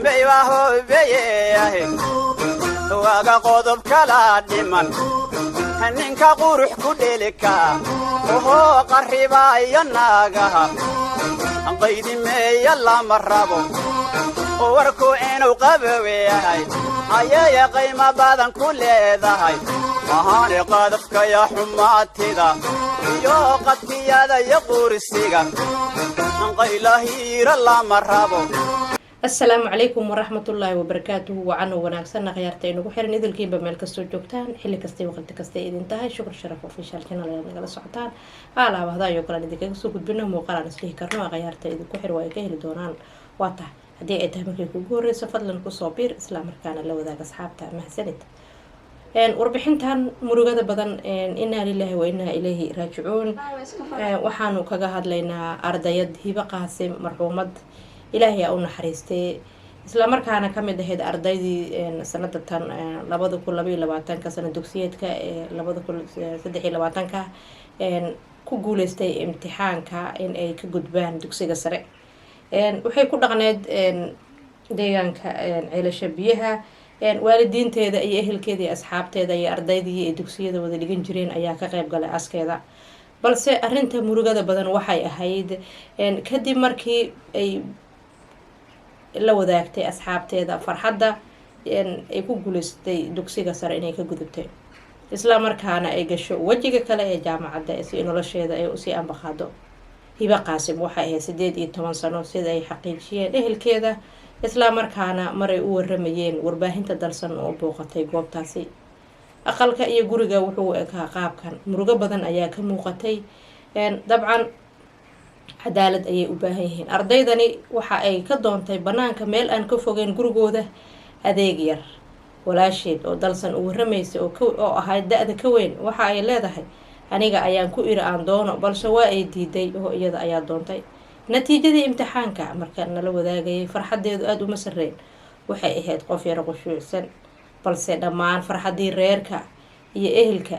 beywaho beyeyahe waaga qodob kala dhiman ninka qurux ku dhelika oho qarribaya naagaha qaydimeeya lama rabo warku inuu qaboweyahay ayaya qiimo badan ku leedahay ahaani qadafka ya xumaatida iyo qadkiyada iyo qursiga qaylahiira lama rabo. السلام عليكم ورحمة الله وبركاته وعنو وناكسنا خيارتين وحيرن إذن كيبا ميل كستو جوكتان حلي كستي وقلت كستي إذن تهي شكر شرف وفيشال كنا لنا سعطان على هذا يوكلا نديك كسو قد بنا موقعنا نسليه كرنوا غيارتين إذن كحر ويكيه لدونان واضح هدي ايتهمك يكوغوري سفضل نكو صوبير إسلام ركانا لو ذاك أصحابتا مهسنت warbixintan murugada badan inna lillahi wa inna ilayhi raaji'uun waxaanu kaga hadlaynaa ardayad Hiba Qaasim marxuumad ilaahay u naxariistay isla markaana kamid ahayd ardaydii sanadatan 2022 ka sanad dugsiyeedka 2023 ka ku guuleystay imtixaanka in ay ka gudbaan dugsiga sare waxay ku dhaqneed deegaanka ceelasha biyaha waalidiinteeda iyo ehelkeeda iyo asxaabteeda iyo ardaydii ee dugsiyada wada dhigan jireen ayaa ka qayb galay askeeda balse arinta murugada badan waxay ahayd kadib markii ay la wadaagtay asxaabteeda farxadda ay ku guuleystay dugsiga sare inay ka gudubtay isla markaana ay gasho wajiga kale ee jaamacadda si nolosheeda ay u sii ambaqaado. Hiba Qaasim waxay ahayd 18 sano sida ay xaqiijiyeen ehelkeeda isla markaana maray u waramayeen warbaahinta dalsan oo booqatay goobtaasi. aqalka iyo guriga wuxuu ekaa qaabkan murugo badan ayaa ka muuqatay dabcan cadaalad ayay u baahan yihiin ardaydani waxa ay ka doontay banaanka meel aan ka fogeyn gurigooda adeeg yar walaasheed oo dalsan u waramaysa oo ahayd da'da ka weyn waxa ay leedahay aniga ayaan ku iri aan doono balse waa ay diiday oo iyada ayaa doontay natiijadii imtixaanka marka nala wadaagay farxadeedu aad uma sarreyn waxay ahayd qof yar qushuucsan balse dhammaan farxadii reerka iyo ehelka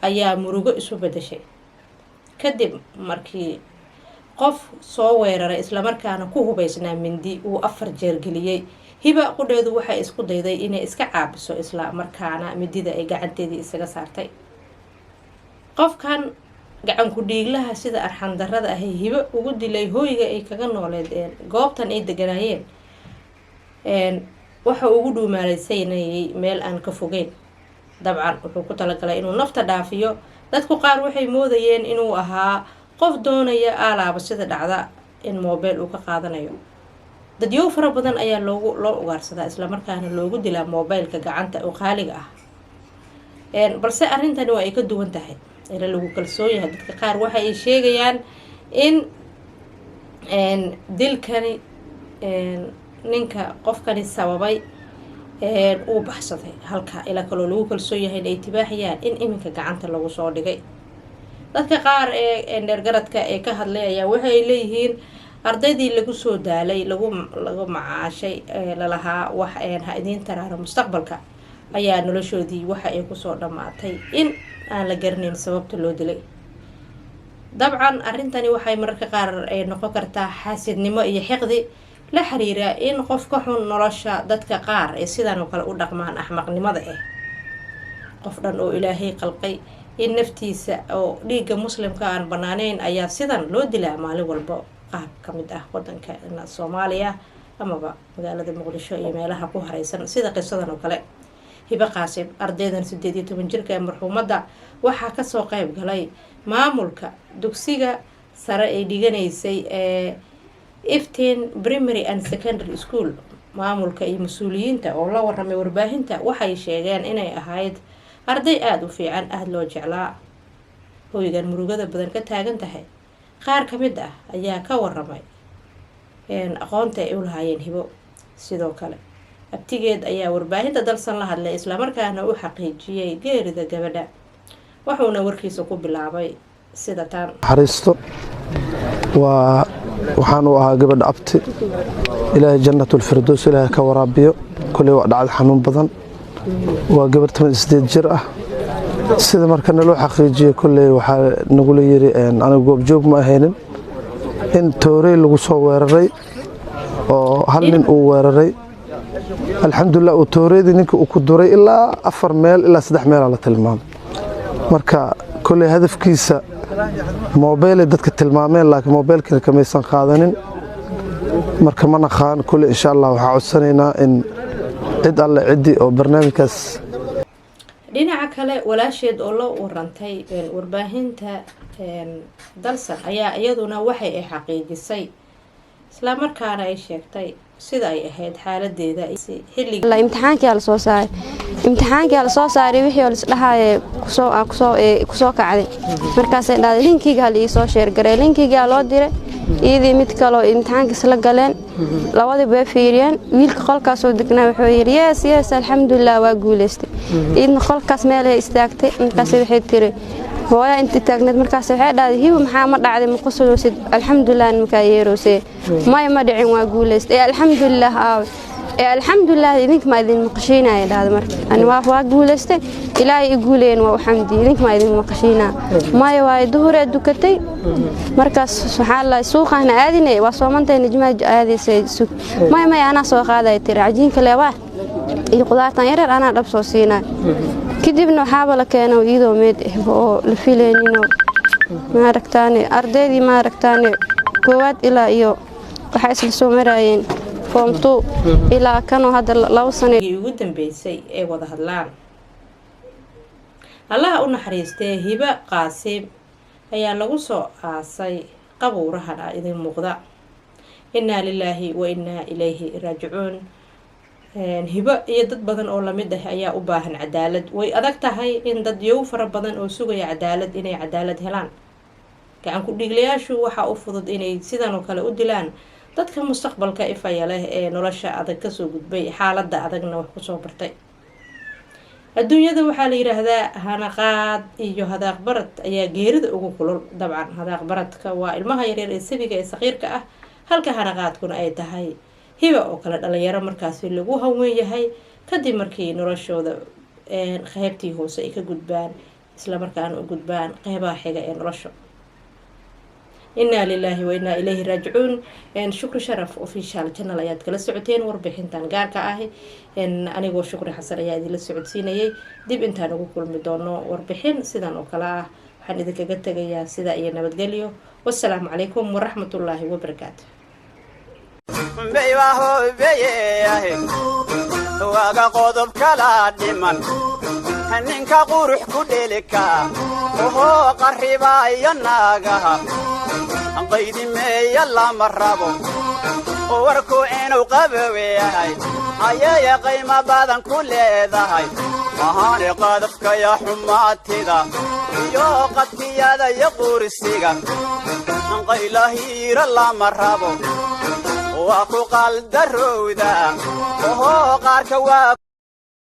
ayaa murugo isu bedeshay kadib markii qof soo weeraray isla markaana ku hubaysnaa mindi uu 4 jeer geliyay. Hiba qudheedu waxay isku dayday inay iska caabiso isla markaana midida ay gacanteedii isaga saartay. qofkan gacan ku dhiiglaha sida arxan darrada ah Hiba ugu dilay hooyiga ay kaga nooleedeen goobtan ay deganaayeen waxa ugu dhuumaaleysay meel aan ka fogeyn dabcan wuxuu ku talagalay inuu nafta dhaafiyo. dadku qaar waxay moodayeen inuu ahaa qof doonaya alaaba sida dhacda in mobile uu ka qaadanayo. dadyo fara badan ayaa loo ugaarsadaa isla markaana loogu dilaa mobileka gacanta oo qaaliga ah balse arintani waa ay ka duwan tahay ila lagu kalsoon yahay. dadka qaar waxa ay sheegayaan in dilkani ninka qofkani sababay uu baxsaday halka ila kale lagu kalsoon yahay ay tibaaxiyaan in iminka gacanta lagu soo dhigay. dadka qaar ee dheergaradka ee ka hadlay ayaa waxay leeyihiin ardaydii lagu soo daalay lagu macaashay lalahaa wax ha idin taraaro mustaqbalka ayaa noloshoodii waxa ay ku soo dhamaatay in aan la garanayn sababta loo dilay. dabcan arintani waxay mararka qaar ay noqon kartaa xaasidnimo iyo xiqdi la xiriira in qof ka xun nolosha dadka qaar ee sidan oo kale u dhaqmaan axmaqnimada qof dhan oo ilaahay qalqay in naftiisa oo dhiiga muslimka aan banaaneyn ayaa sidan loo dilaa maalin walba qaab kamid ah wadanka Soomaaliya amaba magaalada Muqdisho iyo meelaha ku hareysan sida qisadan oo kale. Hiba Qaasim ardaydan 18 jirka ee marxuumada waxa ka soo qayb galay maamulka dugsiga sare ee dhiganaysay Iftiin Primary and Secondary School. maamulka iyo mas'uuliyiinta oo la waramay warbaahinta waxay sheegeen inay ahayd arday aad u fiican aad loo jeclaa. hooygan murugada badan ka taagan tahay qaar kamid ah ayaa ka waramay aqoonta ay u lahaayeen Hibo. sidoo kale abtigeed ayaa warbaahinta dalsan la hadlay isla markaana u xaqiijiyay geerida gabadha wuxuuna warkiisa ku bilaabay sida tan xariisto waxaan u ahaa gabadha abti ilaahay jannatul firdaws ilaahay ka waraabiyo kulli waa dhacad xanuun badan waa gabar 18 jir ah sida markana loo xaqiijiyay kulli waxa nagu leeyahay aniga goob joog ma ahaynin in toorey lagu soo weeraray oo hal nin uu weeraray alxamdulilah uu tooreedii ninka uu ku duray ilaa 4 meel ilaa 3 meel la tilmaamay marka kulay hadafkiisa موبايل dadka tilmaameen laakiin mobilka kamaysan qaadanin marka ma naqaan kulli insha Allah waxa codsaneynaa in cid alle cidi oo barnaamijkaas dhinaca kale walaasheed oo loo warantay warbaahinta dalsan ayaa iyaduna waxay ay xaqiijisay isla markaana ay sheegtay sida ay ahayd xaaladeeda xilliga imtixaankii la soo saaray wixii la isdhahaayay kusoo kacday markaas ay dhaaday linkiga hal ii soo sheer garay linkiga loo diray iyadii mid kale oo imtixaankiis la galeen labadii bay fiiriyeen wiilka qolkaas oo degnaa wuxuu yiri yes alxamdulillah waa guuleystay idna qolkaas meel ay istaagtay markaas waxay tiri hooya inta taagneed markaas waxay dhaaday hibo maxaa ma dhacday ma qoslaysid alxamdulillah markaa yeeroosay ma dhicin waa guuleystay alxamdulillah alxamdulillah idinka ma idin maqashiinay dhaaday marka ani waa guuleystay ilaahay i guuleen waa xamdi idinka ma idin maqashiinaa waa duhur dukatay markaas waxa la suuqana aadinay waa soomantay nijmaad aadisay suuq ana soo qaaday tir cajiinka leewa iyo qudaartan yaryar ana dhab soo siinaa kadibna waxaaba la keenay iyadoo meed oo la fileynino ma aragtaane ardaydii ma aragtaane koowaad ilaa iyo waxa isla soo marayeen form 2 ilaa kanoo hadda 2 sano ugu dambeysay ee wada hadlaan Allah u naxariistay Hiba Qaasim ayaa lagu soo aasay qabuurahan idin muuqda inna lillahi wa inna ilayhi raaji'uun hiba iyo dad badan oo lamid ah ayaa u baahan cadaalad way adag tahay in dad yow fara badan oo sugaya cadaalad inay cadaalad helaan gacan ku dhiglayaashu waxa u fudud inay sidan oo kale u dilaan dadka mustaqbalka ifaya leh ee nolosha adag ka soo gudbay xaaladda adagna wax ku soo bartay adduunyada waxaa la yiraahdaa hanaqaad iyo hadaaq barad ayaa geerida ugu kulul dabcan hadaaq baradka waa ilmaha yaryar ee sabiga ee saqiirka ah halka hanaqaadkuna ay tahay hiba oo kala dhalinyaro markaas lagu haween yahay kadib markii noloshooda qaybtii hoose ay ka gudbaan isla markaana u gudbaan qaybaha xiga ee nolosha inna lillahi wa inna ilayhi raaji'uun shukri sharaf official channel ayaad kala socoteen warbixintan gaarka ah anigoo shukri xasan ayaa idin la socodsiinayay dib intaan ugu kulmi doono warbixin sidan oo kala ah waxaan idinkaga tagayaa sida iyo nabadgelyo wassalaamu calaykum waraxmatullaahi wabarakaatuh beywaho beyeyahe waaga qodob kala dhiman ninka qurux ku dhelika ohoo qarribaayo naagaha qaydimeeya lama rabo warku inuu qaboweyahay ayaya qiimo badan ku leedahay ahaani qadafkaya xumaatida iyo qadkiyada iyo qursiga qaylahiira lama rabo waa ku qaldarowda ohoo qaarka waa